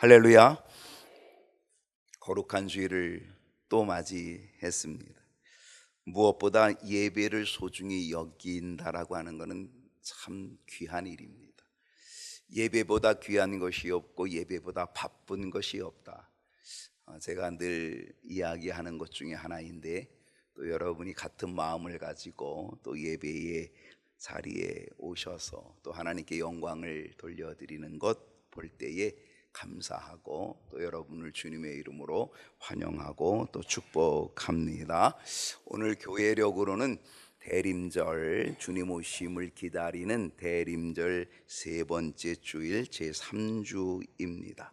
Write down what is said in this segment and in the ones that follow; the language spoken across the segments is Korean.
할렐루야. 거룩한 주일을 또 맞이했습니다. 무엇보다 예배를 소중히 여긴다라고 하는 것은 참 귀한 일입니다. 예배보다 귀한 것이 없고 예배보다 바쁜 것이 없다. 제가 늘 이야기하는 것 중에 하나인데, 또 여러분이 같은 마음을 가지고 또 예배의 자리에 오셔서 또 하나님께 영광을 돌려드리는 것 볼 때에 감사하고, 또 여러분을 주님의 이름으로 환영하고 또 축복합니다. 오늘 교회력으로는 대림절, 주님 오심을 기다리는 대림절 세 번째 주일 제3주입니다.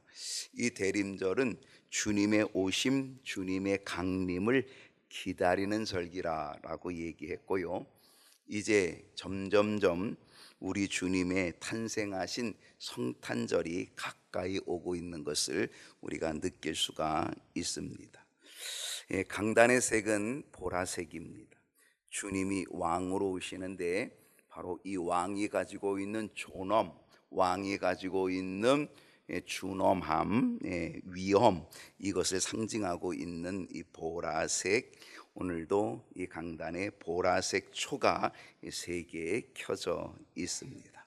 이 대림절은 주님의 오심, 주님의 강림을 기다리는 절기라고 얘기했고요. 이제 점점점 우리 주님의 탄생하신 성탄절이 가까이 오고 있는 것을 우리가 느낄 수가 있습니다. 강단의 색은 보라색입니다. 주님이 왕으로 오시는데, 바로 이 왕이 가지고 있는 존엄, 왕이 가지고 있는 준엄함, 위엄, 이것을 상징하고 있는 이 보라색, 오늘도 이 강단에 보라색 초가 세 개 켜져 있습니다.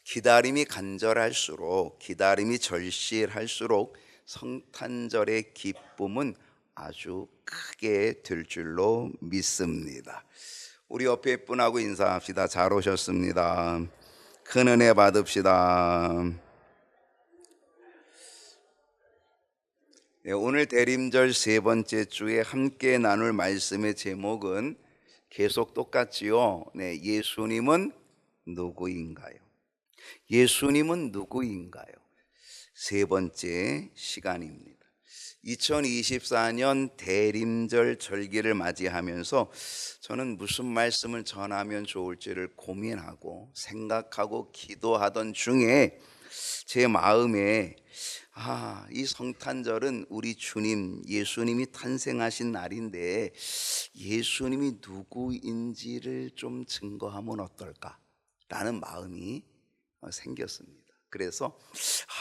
기다림이 간절할수록, 기다림이 절실할수록 성탄절의 기쁨은 아주 크게 될 줄로 믿습니다. 우리 옆에 분하고 인사합시다. 잘 오셨습니다. 큰 은혜 받읍시다. 오늘 대림절 세 번째 주에 함께 나눌 말씀의 제목은 계속 똑같지요. 예수님은 누구인가요? 예수님은 누구인가요? 세 번째 시간입니다. 2024년 대림절 절기를 맞이하면서 저는 무슨 말씀을 전하면 좋을지를 고민하고 생각하고 기도하던 중에 제 마음에 이 성탄절은 우리 주님 예수님이 탄생하신 날인데, 예수님이 누구인지를 좀 증거하면 어떨까라는 마음이 생겼습니다. 그래서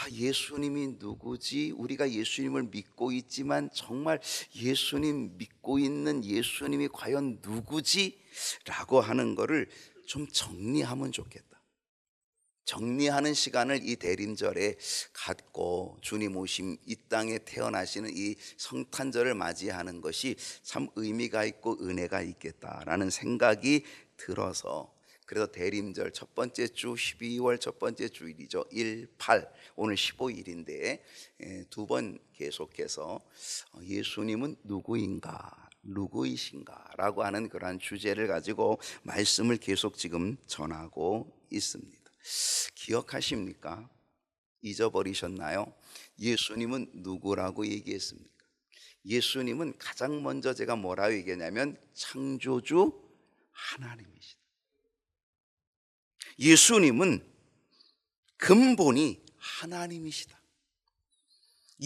예수님이 누구지? 우리가 예수님을 믿고 있지만 정말 예수님 믿고 있는 예수님이 과연 누구지? 라고 하는 거를 좀 정리하면 좋겠다. 정리하는 시간을 이 대림절에 갖고 주님 오심, 이 땅에 태어나시는 이 성탄절을 맞이하는 것이 참 의미가 있고 은혜가 있겠다라는 생각이 들어서, 그래서 대림절 첫 번째 주 12월 첫 번째 주일이죠. 1, 8, 오늘 15일인데 두 번 계속해서 예수님은 누구인가, 누구이신가 라고 하는 그러한 주제를 가지고 말씀을 계속 지금 전하고 있습니다. 기억하십니까? 잊어버리셨나요? 예수님은 누구라고 얘기했습니까? 예수님은 가장 먼저 제가 뭐라고 얘기했냐면 창조주 하나님이시다. 예수님은 근본이 하나님이시다.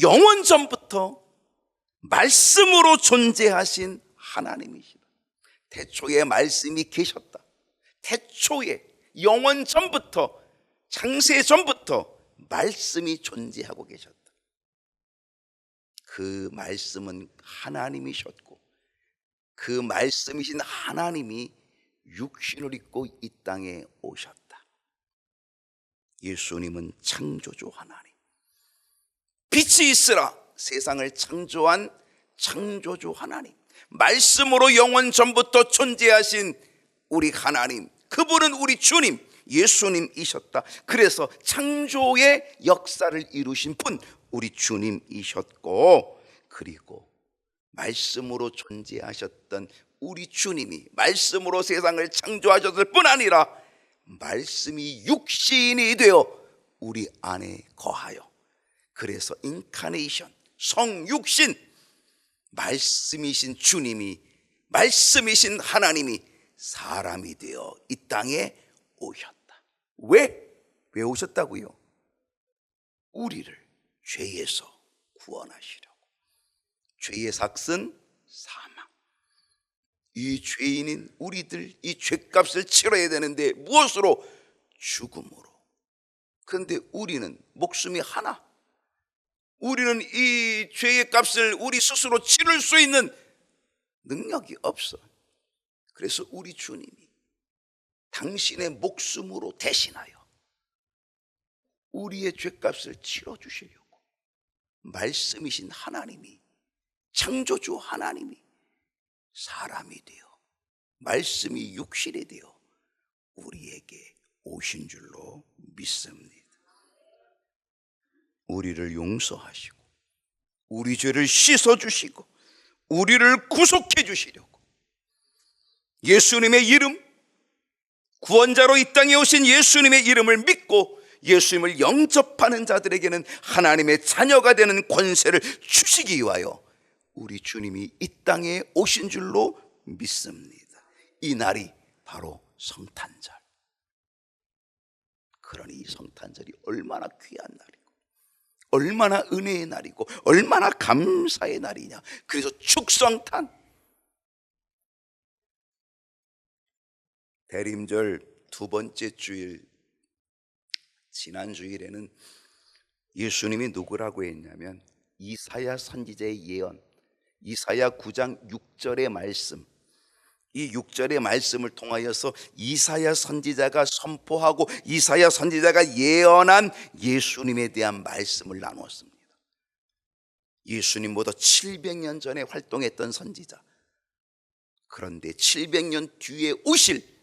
영원 전부터 말씀으로 존재하신 하나님이시다. 태초에 말씀이 계셨다. 태초에 영원 전부터, 창세 전부터 말씀이 존재하고 계셨다. 그 말씀은 하나님이셨고, 그 말씀이신 하나님이 육신을 입고 이 땅에 오셨다. 예수님은 창조주 하나님, 빛이 있으라 세상을 창조한 창조주 하나님, 말씀으로 영원 전부터 존재하신 우리 하나님, 그분은 우리 주님 예수님이셨다. 그래서 창조의 역사를 이루신 분 우리 주님이셨고, 그리고 말씀으로 존재하셨던 우리 주님이 말씀으로 세상을 창조하셨을 뿐 아니라 말씀이 육신이 되어 우리 안에 거하여, 그래서 인카네이션, 성육신, 말씀이신 주님이, 말씀이신 하나님이 사람이 되어 이 땅에 오셨다. 왜 오셨다고요? 우리를 죄에서 구원하시려고. 죄의 삭은 사망. 이 죄인인 우리들, 이 죄값을 치러야 되는데 무엇으로? 죽음으로. 그런데 우리는 목숨이 하나, 우리는 이 죄의 값을 우리 스스로 치를 수 있는 능력이 없어. 그래서 우리 주님이 당신의 목숨으로 대신하여 우리의 죄값을 치러주시려고 말씀이신 하나님이, 창조주 하나님이 사람이 되어 말씀이 육신이 되어 우리에게 오신 줄로 믿습니다. 우리를 용서하시고 우리 죄를 씻어주시고 우리를 구속해 주시려고 예수님의 이름, 구원자로 이 땅에 오신 예수님의 이름을 믿고 예수님을 영접하는 자들에게는 하나님의 자녀가 되는 권세를 주시기 위하여 우리 주님이 이 땅에 오신 줄로 믿습니다. 이 날이 바로 성탄절. 그러니 이 성탄절이 얼마나 귀한 날이고 얼마나 은혜의 날이고 얼마나 감사의 날이냐. 그래서 축성탄, 대림절 두 번째 주일, 지난 주일에는 예수님이 누구라고 했냐면 이사야 선지자의 예언, 이사야 9장 6절의 말씀, 이 6절의 말씀을 통하여서 이사야 선지자가 선포하고 이사야 선지자가 예언한 예수님에 대한 말씀을 나누었습니다. 예수님보다 700년 전에 활동했던 선지자, 그런데 700년 뒤에 오실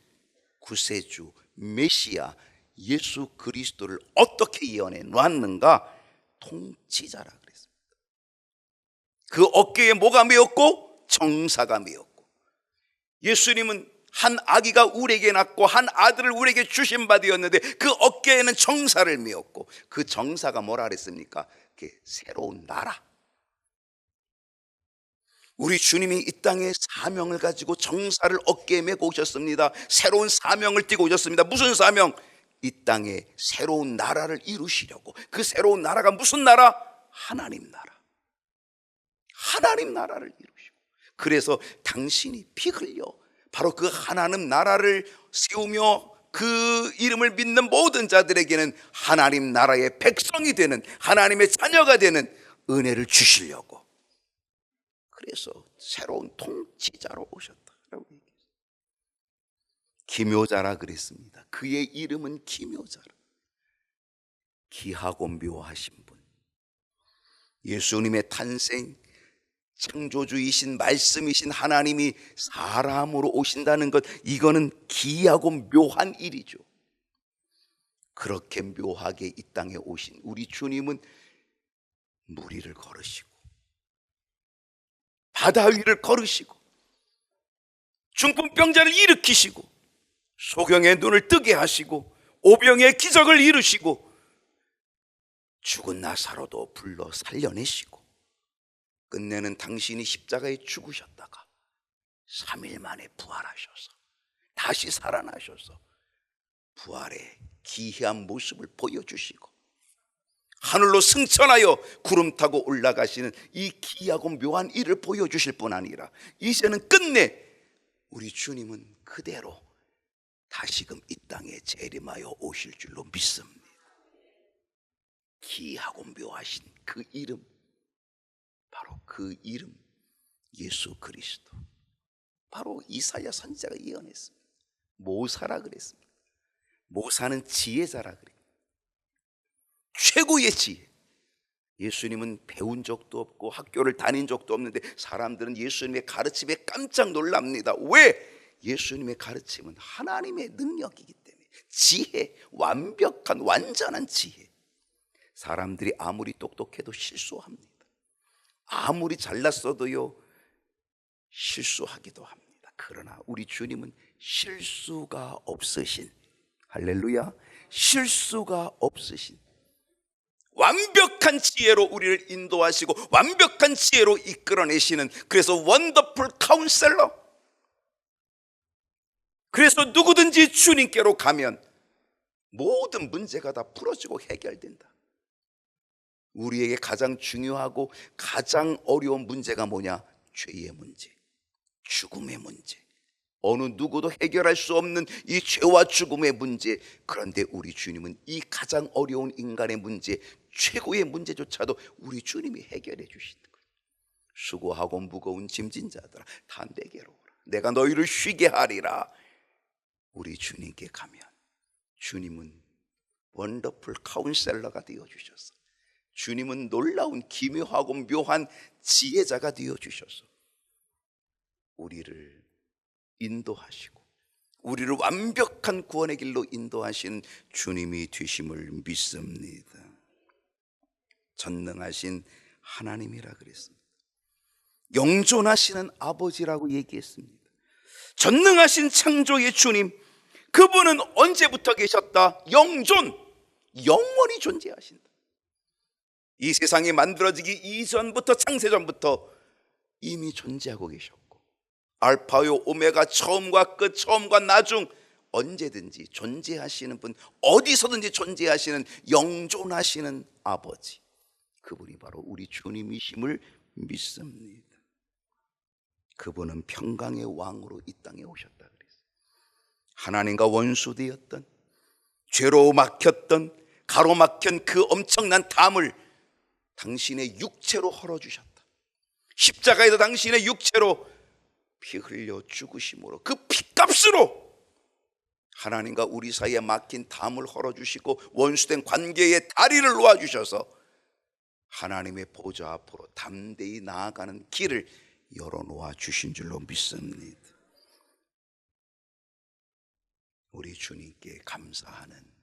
구세주 메시아 예수 그리스도를 어떻게 예언해 놓았는가? 통치자라 그랬습니다. 그 어깨에 뭐가 메었고? 정사가 메었고, 예수님은 한 아기가 우리에게 낳고 한 아들을 우리에게 주신 바 되었는데 그 어깨에는 정사를 메었고, 그 정사가 뭐라 그랬습니까? 그게 새로운 나라. 우리 주님이 이 땅에 사명을 가지고 정사를 어깨에 메고 오셨습니다. 새로운 사명을 띠고 오셨습니다. 무슨 사명? 이 땅에 새로운 나라를 이루시려고. 그 새로운 나라가 무슨 나라? 하나님 나라. 하나님 나라를 이루시고, 그래서 당신이 피 흘려 바로 그 하나님 나라를 세우며 그 이름을 믿는 모든 자들에게는 하나님 나라의 백성이 되는, 하나님의 자녀가 되는 은혜를 주시려고, 그래서 새로운 통치자로 오셨다라고 얘기했어요. 기묘자라 그랬습니다. 그의 이름은 기묘자라. 기하고 묘하신 분, 예수님의 탄생, 창조주이신 말씀이신 하나님이 사람으로 오신다는 것, 이거는 기하고 묘한 일이죠. 그렇게 묘하게 이 땅에 오신 우리 주님은 물 위를 걸으시고 바다 위를 걸으시고 중풍병자를 일으키시고 소경의 눈을 뜨게 하시고 오병의 기적을 이루시고 죽은 나사로도 불러 살려내시고, 끝내는 당신이 십자가에 죽으셨다가 3일 만에 부활하셔서 다시 살아나셔서 부활의 기이한 모습을 보여주시고 하늘로 승천하여 구름 타고 올라가시는 이 기이하고 묘한 일을 보여주실 뿐 아니라 이제는 끝내 우리 주님은 그대로 다시금 이 땅에 재림하여 오실 줄로 믿습니다. 기이하고 묘하신 그 이름, 바로 그 이름 예수 그리스도, 바로 이사야 선지자가 예언했습니다. 모사라 그랬습니다. 모사는 지혜자라 그래요. 최고의 지혜. 예수님은 배운 적도 없고 학교를 다닌 적도 없는데 사람들은 예수님의 가르침에 깜짝 놀랍니다. 왜? 예수님의 가르침은 하나님의 능력이기 때문에. 지혜, 완벽한 완전한 지혜. 사람들이 아무리 똑똑해도 실수합니다. 아무리 잘났어도요 실수하기도 합니다. 그러나 우리 주님은 실수가 없으신, 할렐루야, 실수가 없으신 완벽한 지혜로 우리를 인도하시고 완벽한 지혜로 이끌어내시는, 그래서 원더풀 카운셀러, 그래서 누구든지 주님께로 가면 모든 문제가 다 풀어지고 해결된다. 우리에게 가장 중요하고 가장 어려운 문제가 뭐냐? 죄의 문제, 죽음의 문제, 어느 누구도 해결할 수 없는 이 죄와 죽음의 문제. 그런데 우리 주님은 이 가장 어려운 인간의 문제, 최고의 문제조차도 우리 주님이 해결해 주시는 거예요. 수고하고 무거운 짐진 자들아 다 내게로 오라. 내가 너희를 쉬게 하리라. 우리 주님께 가면 주님은 원더풀 카운셀러가 되어주셔서, 주님은 놀라운 기묘하고 묘한 지혜자가 되어주셔서 우리를 인도하시고 우리를 완벽한 구원의 길로 인도하신 주님이 되심을 믿습니다. 전능하신 하나님이라 그랬습니다. 영존하시는 아버지라고 얘기했습니다. 전능하신 창조의 주님, 그분은 언제부터 계셨다? 영존, 영원히 존재하신다. 이 세상이 만들어지기 이전부터, 창세전부터 이미 존재하고 계셨고, 알파요 오메가, 처음과 끝, 처음과 나중, 언제든지 존재하시는 분, 어디서든지 존재하시는 영존하시는 아버지, 그분이 바로 우리 주님이심을 믿습니다. 그분은 평강의 왕으로 이 땅에 오셨다 그랬어요. 하나님과 원수되었던, 죄로 막혔던, 가로막힌 그 엄청난 담을 당신의 육체로 헐어주셨다. 십자가에서 당신의 육체로 피 흘려 죽으심으로, 그 피값으로 하나님과 우리 사이에 막힌 담을 헐어주시고 원수된 관계의 다리를 놓아주셔서 하나님의 보좌 앞으로 담대히 나아가는 길을 열어놓아 주신 줄로 믿습니다. 우리 주님께 감사하는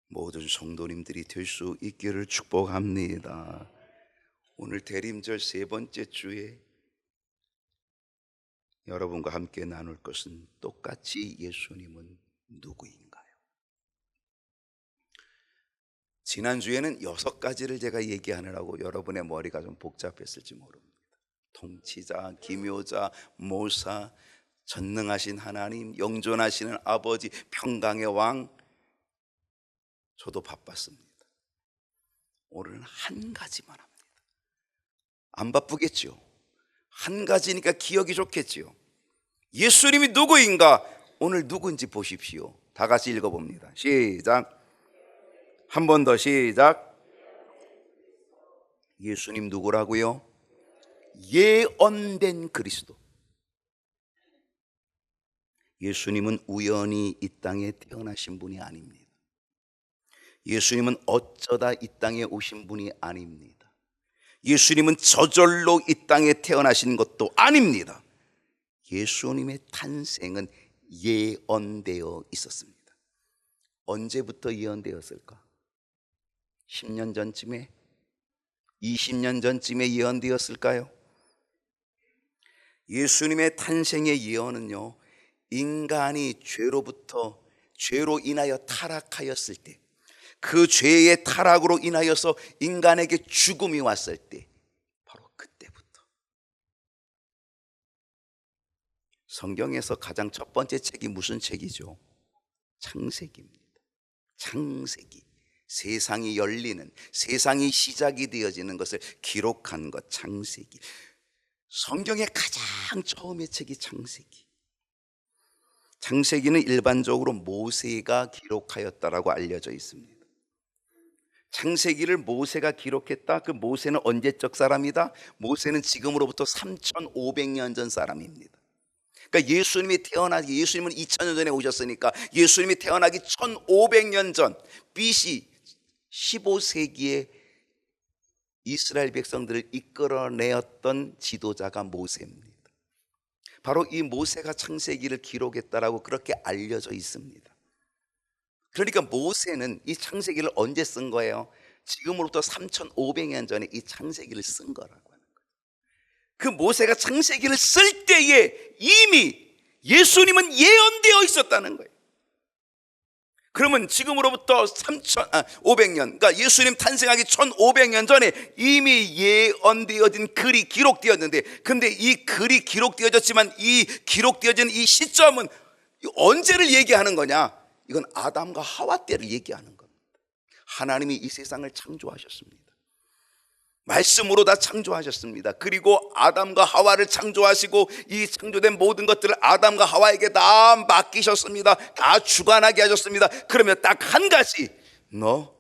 모든 성도님들이 될 수 있기를 축복합니다. 오늘 대림절 세 번째 주에 여러분과 함께 나눌 것은 똑같이 예수님은 누구인가요? 지난주에는 6가지를 제가 얘기하느라고 여러분의 머리가 좀 복잡했을지 모릅니다. 통치자, 기묘자, 모사, 전능하신 하나님, 영존하시는 아버지, 평강의 왕. 저도 바빴습니다. 오늘은 한 가지만 합니다. 안 바쁘겠죠? 한 가지니까 기억이 좋겠지요. 예수님이 누구인가? 오늘 누구인지 보십시오. 다 같이 읽어봅니다. 시작. 한 번 더 시작. 예수님 누구라고요? 예언된 그리스도. 예수님은 우연히 이 땅에 태어나신 분이 아닙니다. 예수님은 어쩌다 이 땅에 오신 분이 아닙니다. 예수님은 저절로 이 땅에 태어나신 것도 아닙니다. 예수님의 탄생은 예언되어 있었습니다. 언제부터 예언되었을까? 10년 전쯤에? 20년 전쯤에 예언되었을까요? 예수님의 탄생의 예언은요, 인간이 죄로 인하여 타락하였을 때, 그 죄의 타락으로 인하여서 인간에게 죽음이 왔을 때, 바로 그때부터. 성경에서 가장 첫 번째 책이 무슨 책이죠? 창세기입니다. 창세기. 세상이 열리는, 세상이 시작이 되어지는 것을 기록한 것, 창세기. 성경의 가장 처음의 책이 창세기. 창세기는 일반적으로 모세가 기록하였다라고 알려져 있습니다. 창세기를 모세가 기록했다. 그 모세는 언제적 사람이다? 모세는 지금으로부터 3,500년 전 사람입니다. 그러니까 예수님이 2000년 전에 오셨으니까 예수님이 태어나기 1500년 전 BC 15세기에 이스라엘 백성들을 이끌어내었던 지도자가 모세입니다. 바로 이 모세가 창세기를 기록했다라고 그렇게 알려져 있습니다. 그러니까 모세는 이 창세기를 언제 쓴 거예요? 지금으로부터 3,500년 전에 이 창세기를 쓴 거라고 하는 거예요. 그 모세가 창세기를 쓸 때에 이미 예수님은 예언되어 있었다는 거예요. 그러면 지금으로부터 3,500년, 그러니까 예수님 탄생하기 1,500년 전에 이미 예언되어진 글이 기록되었는데, 근데 이 글이 기록되어졌지만 이 기록되어진 이 시점은 언제를 얘기하는 거냐? 이건 아담과 하와 때를 얘기하는 겁니다. 하나님이 이 세상을 창조하셨습니다. 말씀으로 다 창조하셨습니다. 그리고 아담과 하와를 창조하시고 이 창조된 모든 것들을 아담과 하와에게 다 맡기셨습니다. 다 주관하게 하셨습니다. 그러면 딱 한 가지, 너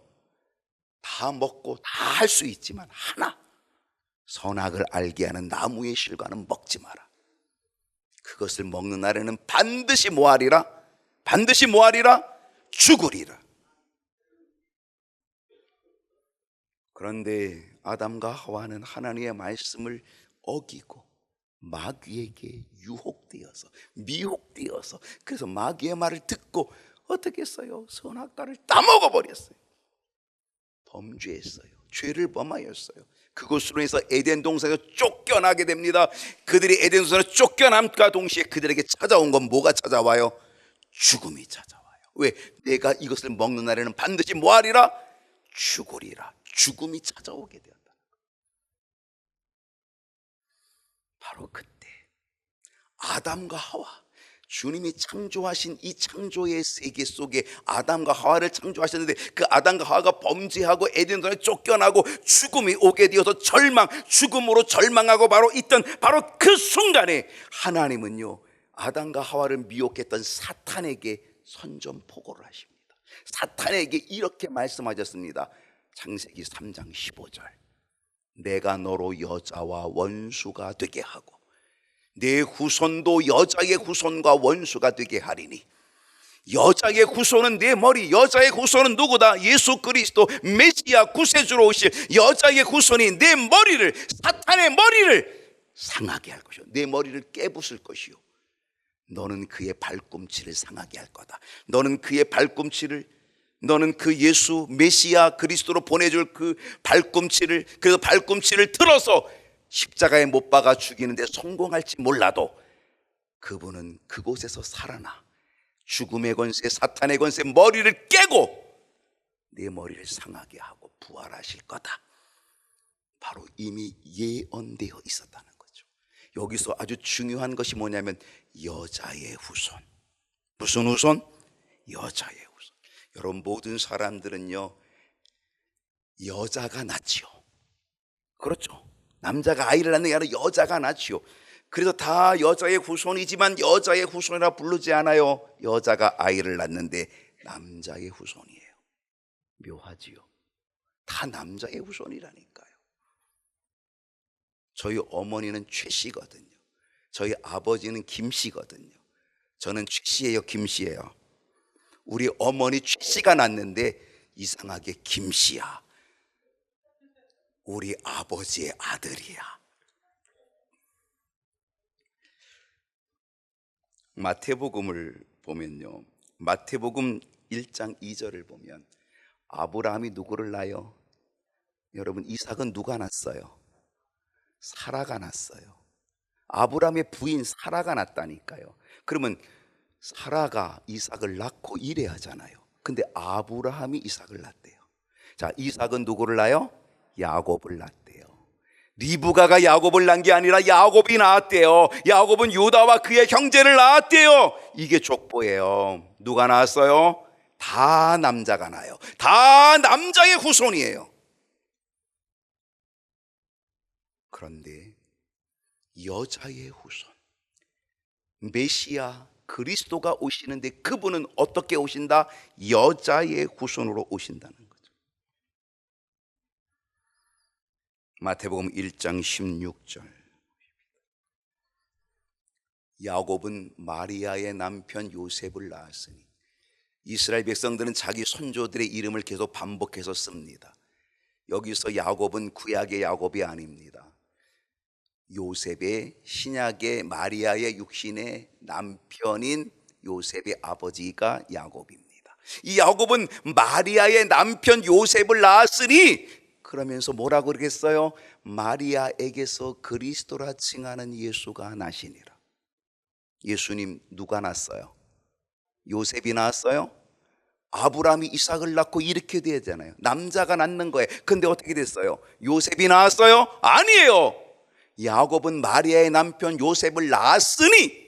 다 먹고 다 할 수 있지만 하나, 선악을 알게 하는 나무의 실과는 먹지 마라. 그것을 먹는 날에는 반드시 뭐하리라? 반드시 뭐하리라? 죽으리라. 그런데 아담과 하와는 하나님의 말씀을 어기고 마귀에게 유혹되어서, 미혹되어서, 그래서 마귀의 말을 듣고 어떻게 했어요? 선악과를 따먹어 버렸어요. 범죄했어요. 죄를 범하였어요. 그것으로 해서 에덴 동산에서 쫓겨나게 됩니다. 그들이 에덴 동산에서 쫓겨남과 동시에 그들에게 찾아온 건 뭐가 찾아와요? 죽음이 찾아와요. 왜? 내가 이것을 먹는 날에는 반드시 뭐하리라? 죽으리라. 죽음이 찾아오게 되었다. 바로 그때 아담과 하와, 주님이 창조하신 이 창조의 세계 속에 아담과 하와를 창조하셨는데, 그 아담과 하와가 범죄하고 에덴동산에 쫓겨나고 죽음이 오게 되어서 죽음으로 절망하고 바로 있던 바로 그 순간에 하나님은요, 아담과 하와를 미혹했던 사탄에게 선전포고를 하십니다. 사탄에게 이렇게 말씀하셨습니다. 창세기 3장 15절. 내가 너로 여자와 원수가 되게 하고 내 후손도 여자의 후손과 원수가 되게 하리니, 여자의 후손은 내 머리, 여자의 후손은 누구다? 예수 그리스도 메시아 구세주로 오실 여자의 후손이 내 머리를, 사탄의 머리를 상하게 할 것이요, 내 머리를 깨부술 것이요, 너는 그의 발꿈치를 상하게 할 거다. 너는 그의 발꿈치를, 너는 그 예수 메시아 그리스도로 보내줄 그 발꿈치를, 그 발꿈치를 틀어서 십자가에 못 박아 죽이는데 성공할지 몰라도 그분은 그곳에서 살아나 죽음의 권세, 사탄의 권세 머리를 깨고 내 머리를 상하게 하고 부활하실 거다. 바로 이미 예언되어 있었다는 거죠. 여기서 아주 중요한 것이 뭐냐면 여자의 후손. 무슨 후손? 여자의 후손. 여러분, 모든 사람들은요 여자가 낫지요. 그렇죠? 남자가 아이를 낳는 게 아니라 여자가 낫지요. 그래서 다 여자의 후손이지만 여자의 후손이라 부르지 않아요. 여자가 아이를 낳는데 남자의 후손이에요. 묘하지요. 다 남자의 후손이라니까요. 저희 어머니는 최 씨거든요. 저희 아버지는 김 씨거든요. 저는 최 씨예요, 김 씨예요. 우리 어머니 최 씨가 낳는데 이상하게 김 씨야. 우리 아버지의 아들이야. 마태복음을 보면요, 마태복음 1장 2절을 보면 아브라함이 누구를 낳아요? 여러분, 이삭은 누가 낳았어요? 사라가 낳았어요. 아브라함의 부인 사라가 낳았다니까요. 그러면 사라가 이삭을 낳고 이래야 하잖아요. 근데 아브라함이 이삭을 낳았대요. 자, 이삭은 누구를 낳아요? 야곱을 낳았대요. 리브가가 야곱을 낳은 게 아니라 야곱이 낳았대요. 야곱은 유다와 그의 형제를 낳았대요. 이게 족보예요. 누가 낳았어요? 다 남자가 낳아요. 다 남자의 후손이에요. 그런데 여자의 후손, 메시아 그리스도가 오시는데 그분은 어떻게 오신다? 여자의 후손으로 오신다는 거죠. 마태복음 1장 16절. 야곱은 마리아의 남편 요셉을 낳았으니, 이스라엘 백성들은 자기 손조들의 이름을 계속 반복해서 씁니다. 여기서 야곱은 구약의 야곱이 아닙니다. 요셉의, 신약의 마리아의 육신의 남편인 요셉의 아버지가 야곱입니다. 이 야곱은 마리아의 남편 요셉을 낳았으니, 그러면서 뭐라고 그러겠어요? 마리아에게서 그리스도라 칭하는 예수가 나시니라. 예수님 누가 낳았어요? 요셉이 낳았어요? 아브라함이 이삭을 낳고 이렇게 되잖아요. 남자가 낳는 거예요. 근데 어떻게 됐어요? 요셉이 낳았어요? 아니에요. 야곱은 마리아의 남편 요셉을 낳았으니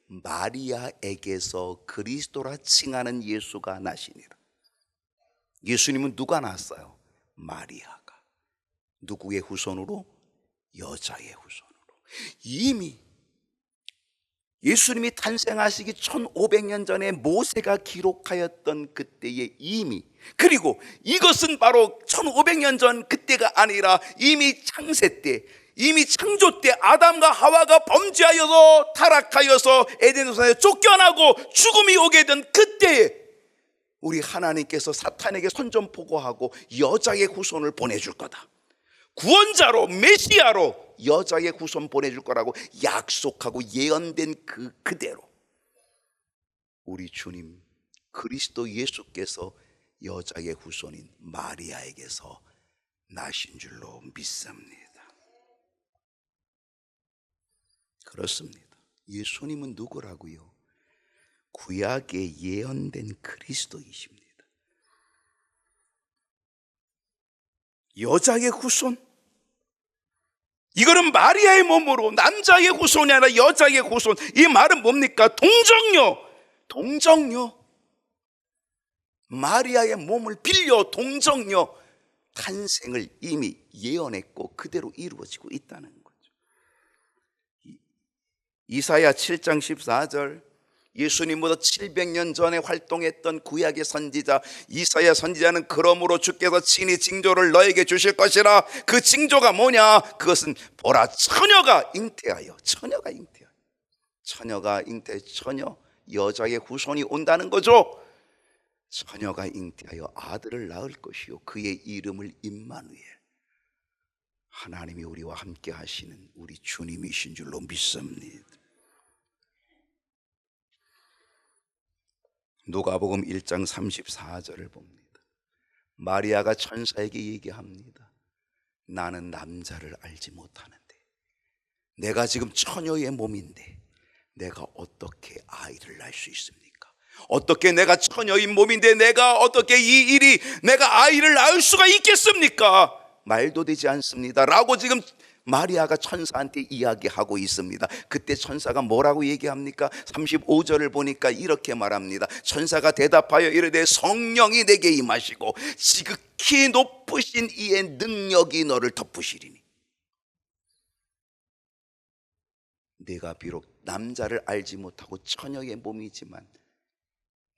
마리아에게서 그리스도라 칭하는 예수가 나시니라. 예수님은 누가 낳았어요? 마리아가. 누구의 후손으로? 여자의 후손으로. 이미 예수님이 탄생하시기 1500년 전에 모세가 기록하였던 그때의 이미, 그리고 이것은 바로 1500년 전 그때가 아니라 이미 창세 때, 이미 창조 때 아담과 하와가 범죄하여서 타락하여서 에덴 동산에 쫓겨나고 죽음이 오게 된 그때에 우리 하나님께서 사탄에게 선전포고하고 여자의 후손을 보내줄 거다, 구원자로 메시아로 여자의 후손 보내줄 거라고 약속하고 예언된 그대로 우리 주님 그리스도 예수께서 여자의 후손인 마리아에게서 나신 줄로 믿습니다. 그렇습니다. 예수님은 누구라고요? 구약에 예언된 그리스도이십니다. 여자의 후손, 이거는 마리아의 몸으로, 남자의 후손이 아니라 여자의 후손. 이 말은 뭡니까? 동정녀. 마리아의 몸을 빌려 동정녀 탄생을 이미 예언했고 그대로 이루어지고 있다는 거죠. 이사야 7장 14절, 예수님보다 700년 전에 활동했던 구약의 선지자 이사야 선지자는 그러므로 주께서 친히 징조를 너에게 주실 것이라. 그 징조가 뭐냐? 그것은 보라, 처녀가 잉태하여, 처녀, 여자의 후손이 온다는 거죠. 처녀가 잉태하여 아들을 낳을 것이요 그의 이름을 임마누엘, 하나님이 우리와 함께 하시는 우리 주님이신 줄로 믿습니다. 누가복음 1장 34절을 봅니다. 마리아가 천사에게 얘기합니다. 나는 남자를 알지 못하는데, 내가 지금 처녀의 몸인데 내가 어떻게 아이를 낳을 수 있습니까? 어떻게 내가 처녀인 몸인데 내가 어떻게 이 일이 내가 아이를 낳을 수가 있겠습니까? 말도 되지 않습니다 라고 지금 마리아가 천사한테 이야기하고 있습니다. 그때 천사가 뭐라고 얘기합니까? 35절을 보니까 이렇게 말합니다. 천사가 대답하여 이르되 성령이 내게 임하시고 지극히 높으신 이의 능력이 너를 덮으시리니. 내가 비록 남자를 알지 못하고 처녀의 몸이지만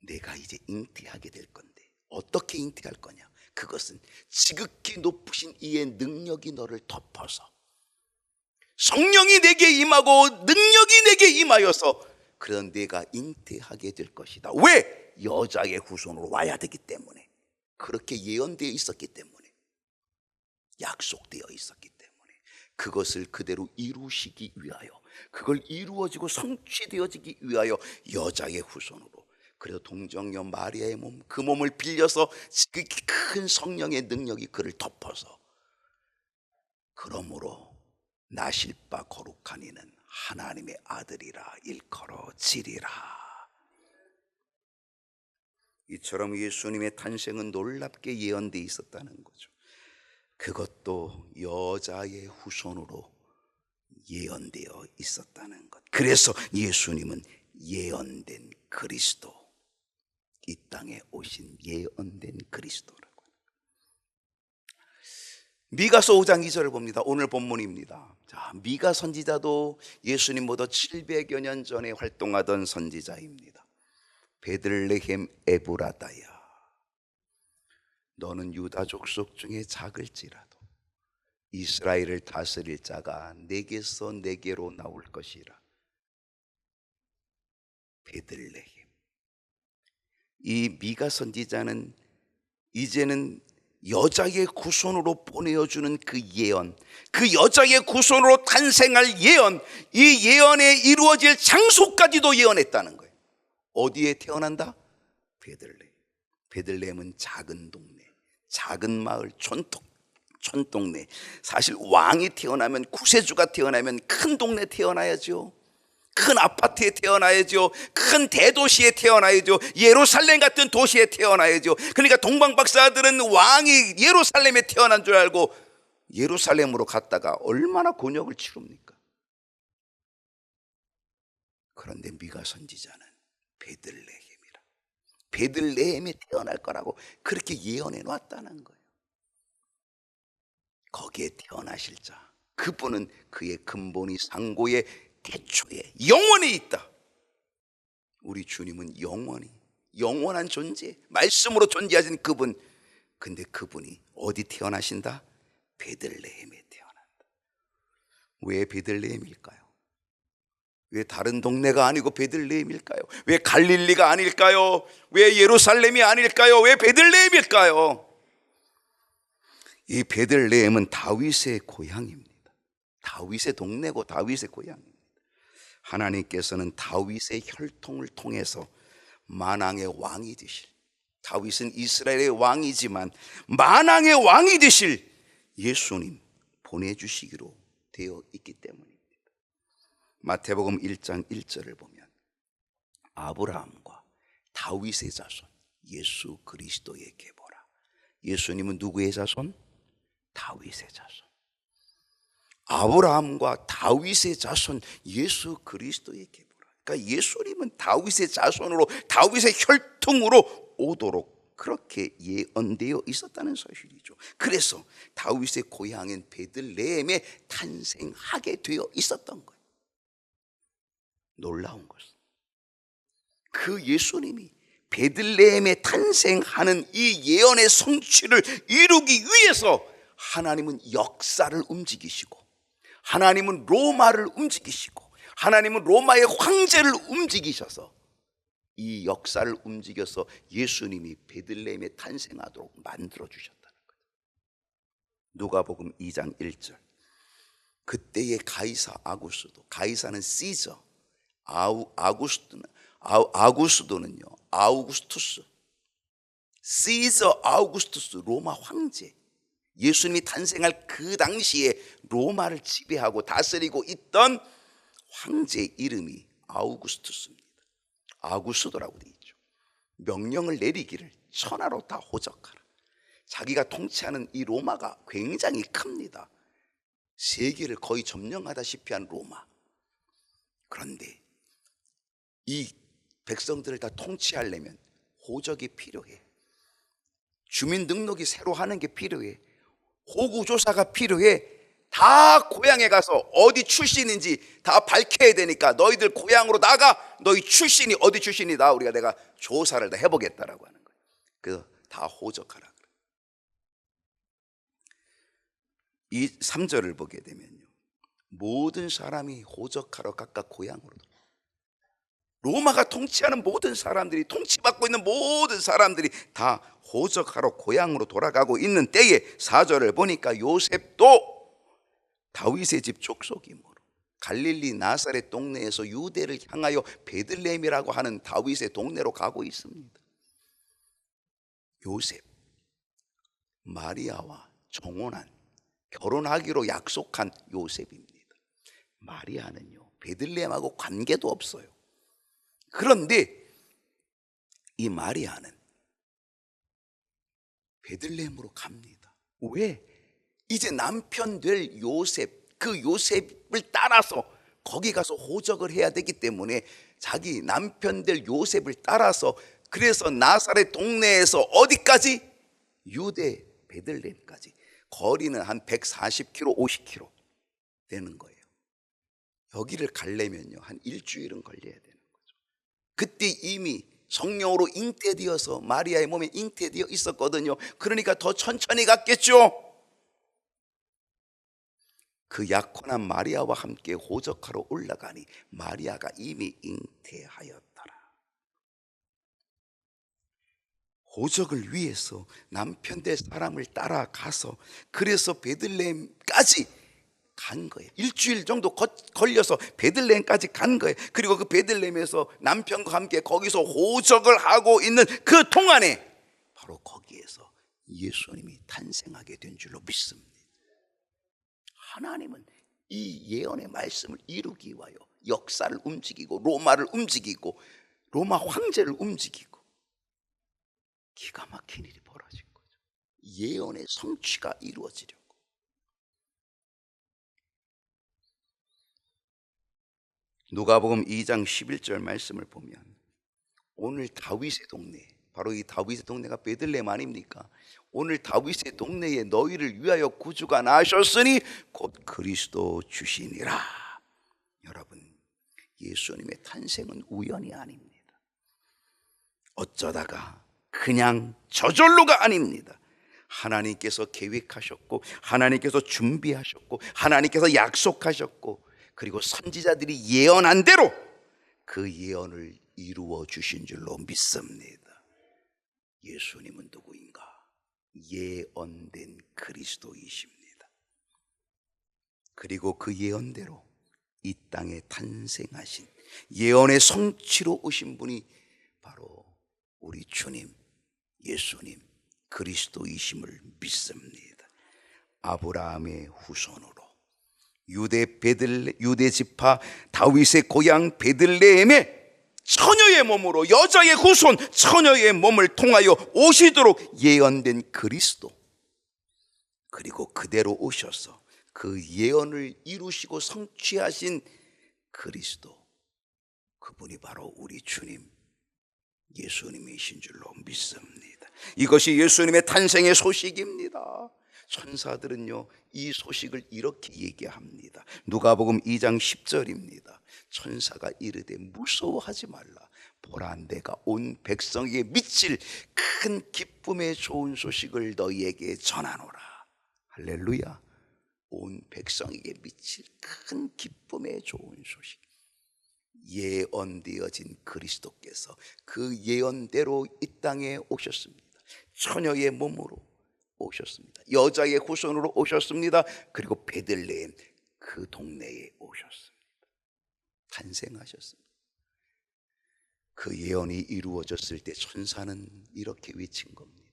내가 이제 잉태하게 될 건데 어떻게 잉태할 거냐? 그것은 지극히 높으신 이의 능력이 너를 덮어서, 성령이 내게 임하고 능력이 내게 임하여서 그런 내가 잉태하게 될 것이다. 왜? 여자의 후손으로 와야 되기 때문에, 그렇게 예언되어 있었기 때문에, 약속되어 있었기 때문에 그것을 그대로 이루시기 위하여, 그걸 이루어지고 성취되어지기 위하여 여자의 후손으로, 그래서 동정녀 마리아의 몸, 그 몸을 빌려서 지극히 큰 성령의 능력이 그를 덮어서, 그러므로 나실 바 거룩한 이는 하나님의 아들이라 일컬어지리라. 이처럼 예수님의 탄생은 놀랍게 예언되어 있었다는 거죠. 그것도 여자의 후손으로 예언되어 있었다는 것. 그래서 예수님은 예언된 그리스도, 이 땅에 오신 예언된 그리스도라고. 미가서 5장 2절을 봅니다. 오늘 본문입니다. 자, 미가 선지자도 예수님보다 700여 년 전에 활동하던 선지자입니다. 베들레헴 에브라다야, 너는 유다 족속 중에 작을지라도 이스라엘을 다스릴 자가 내게서 내게로 나올 것이라. 베들레헴. 이 미가 선지자는 이제는 여자의 후손으로 보내어주는 그 예언, 그 여자의 후손으로 탄생할 예언, 이 예언에 이루어질 장소까지도 예언했다는 거예요. 어디에 태어난다? 베들레헴. 베들레헴은 작은 동네, 작은 마을, 촌동네. 사실 왕이 태어나면, 구세주가 태어나면 큰 동네 태어나야죠. 큰 아파트에 태어나야죠. 큰 대도시에 태어나야죠. 예루살렘 같은 도시에 태어나야죠. 그러니까 동방박사들은 왕이 예루살렘에 태어난 줄 알고 예루살렘으로 갔다가 얼마나 곤욕을 치릅니까? 그런데 미가 선지자는 베들레헴에 태어날 거라고 그렇게 예언해 놨다는 거예요. 거기에 태어나실 자, 그분은 그의 근본이 상고의 태초에 영원히 있다. 우리 주님은 영원히 영원한 존재, 말씀으로 존재하신 그분. 근데 그분이 어디 태어나신다? 베들레헴에 태어난다. 왜 베들레헴일까요? 왜 다른 동네가 아니고 베들레헴일까요? 왜 갈릴리가 아닐까요? 왜 예루살렘이 아닐까요? 왜 베들레헴일까요? 이 베들레헴은 다윗의 고향입니다. 다윗의 동네고 다윗의 고향입니다. 하나님께서는 다윗의 혈통을 통해서 만왕의 왕이 되실, 다윗은 이스라엘의 왕이지만 만왕의 왕이 되실 예수님 보내주시기로 되어 있기 때문입니다. 마태복음 1장 1절을 보면 아브라함과 다윗의 자손 예수 그리스도에게 보라. 예수님은 누구의 자손? 다윗의 자손. 아브라함과 다윗의 자손 예수 그리스도에게 보라. 그러니까 예수님은 다윗의 자손으로, 다윗의 혈통으로 오도록 그렇게 예언되어 있었다는 사실이죠. 그래서 다윗의 고향인 베들레헴에 탄생하게 되어 있었던 거예요. 놀라운 것은 그 예수님이 베들레헴에 탄생하는 이 예언의 성취를 이루기 위해서 하나님은 역사를 움직이시고, 하나님은 로마를 움직이시고, 하나님은 로마의 황제를 움직이셔서 이 역사를 움직여서 예수님이 베들레헴에 탄생하도록 만들어 주셨다는 거예요. 누가복음 2장 1절. 그때의 가이사 아구스도, 가이사는 시저, 아구스도는요 아우구스투스, 시저 아우구스투스, 로마 황제. 예수님이 탄생할 그 당시에 로마를 지배하고 다스리고 있던 황제의 이름이 아우구스투스입니다. 아구스도라고 되어 있죠. 명령을 내리기를 천하로 다 호적하라. 자기가 통치하는 이 로마가 굉장히 큽니다. 세계를 거의 점령하다시피 한 로마. 그런데 이 백성들을 다 통치하려면 호적이 필요해. 주민등록이 새로 하는 게 필요해. 호구조사가 필요해. 다 고향에 가서 어디 출신인지 다 밝혀야 되니까 너희들 고향으로 나가. 너희 출신이 어디 출신이다. 우리가 내가 조사를 다 해보겠다라고 하는 거예요. 그래서 다 호적하라 그래요. 이 3절을 보게 되면요, 모든 사람이 호적하러 각각 고향으로, 로마가 통치하는 모든 사람들이, 통치받고 있는 모든 사람들이 다 호적하러 고향으로 돌아가고 있는 때에 4절을 보니까 요셉도 다윗의 집 족속이므로 갈릴리 나사렛 동네에서 유대를 향하여 베들레헴이라고 하는 다윗의 동네로 가고 있습니다. 요셉, 마리아와 정혼한, 결혼하기로 약속한 요셉입니다. 마리아는요 베들레헴하고 관계도 없어요. 그런데 이 마리아는 베들레헴으로 갑니다. 왜? 이제 남편 될 요셉, 그 요셉을 따라서 거기 가서 호적을 해야 되기 때문에 자기 남편 될 요셉을 따라서, 그래서 나사렛 동네에서 어디까지? 유대 베들레헴까지. 거리는 한 140km, 50km 되는 거예요. 여기를 가려면요 한 일주일은 걸려야 되는 거죠. 그때 이미 성령으로 잉태되어서 마리아의 몸에 잉태되어 있었거든요. 그러니까 더 천천히 갔겠죠. 그 약혼한 마리아와 함께 호적하러 올라가니 마리아가 이미 잉태하였더라. 호적을 위해서 남편 될 사람을 따라가서, 그래서 베들레헴까지 간 거예요. 일주일 정도 걸려서 베들레헴까지 간 거예요. 그리고 그 베들레헴에서 남편과 함께 거기서 호적을 하고 있는 그 동안에 바로 거기에서 예수님이 탄생하게 된 줄로 믿습니다. 하나님은 이 예언의 말씀을 이루기 위하여 역사를 움직이고 로마를 움직이고 로마 황제를 움직이고 기가 막힌 일이 벌어진 거죠. 예언의 성취가 이루어지려고. 누가복음 2장 11절 말씀을 보면 오늘 다윗의 동네, 바로 이 다윗의 동네가 베들레헴 아닙니까? 오늘 다윗의 동네에 너희를 위하여 구주가 나셨으니 곧 그리스도 주시니라. 여러분, 예수님의 탄생은 우연이 아닙니다. 어쩌다가 그냥 저절로가 아닙니다. 하나님께서 계획하셨고, 하나님께서 준비하셨고, 하나님께서 약속하셨고, 그리고 선지자들이 예언한 대로 그 예언을 이루어 주신 줄로 믿습니다. 예수님은 누구인가? 예언된 그리스도이십니다. 그리고 그 예언대로 이 땅에 탄생하신, 예언의 성취로 오신 분이 바로 우리 주님 예수님 그리스도이심을 믿습니다. 아브라함의 후손으로 유대 지파 다윗의 고향 베들레헴에 처녀의 몸으로, 여자의 후손 처녀의 몸을 통하여 오시도록 예언된 그리스도, 그리고 그대로 오셔서 그 예언을 이루시고 성취하신 그리스도, 그분이 바로 우리 주님 예수님이신 줄로 믿습니다. 이것이 예수님의 탄생의 소식입니다. 천사들은요 이 소식을 이렇게 얘기합니다. 누가복음 2장 10절입니다. 천사가 이르되 무서워하지 말라. 보라, 내가 온 백성에게 미칠 큰 기쁨의 좋은 소식을 너희에게 전하노라. 할렐루야. 온 백성에게 미칠 큰 기쁨의 좋은 소식. 예언되어진 그리스도께서 그 예언대로 이 땅에 오셨습니다. 처녀의 몸으로 오셨습니다. 여자의 후손으로 오셨습니다. 그리고 베들레헴 그 동네에 오셨습니다. 탄생하셨습니다. 그 예언이 이루어졌을 때 천사는 이렇게 외친 겁니다.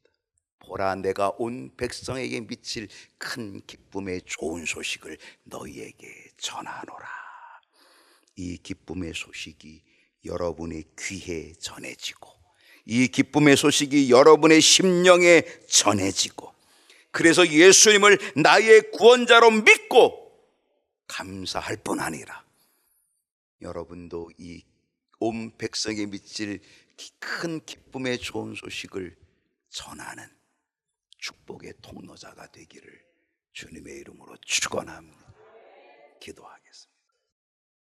보라, 내가 온 백성에게 미칠 큰 기쁨의 좋은 소식을 너희에게 전하노라. 이 기쁨의 소식이 여러분의 귀에 전해지고, 이 기쁨의 소식이 여러분의 심령에 전해지고, 그래서 예수님을 나의 구원자로 믿고 감사할 뿐 아니라 여러분도 이 온 백성에 미칠 큰 기쁨의 좋은 소식을 전하는 축복의 통로자가 되기를 주님의 이름으로 축원합니다. 기도하겠습니다.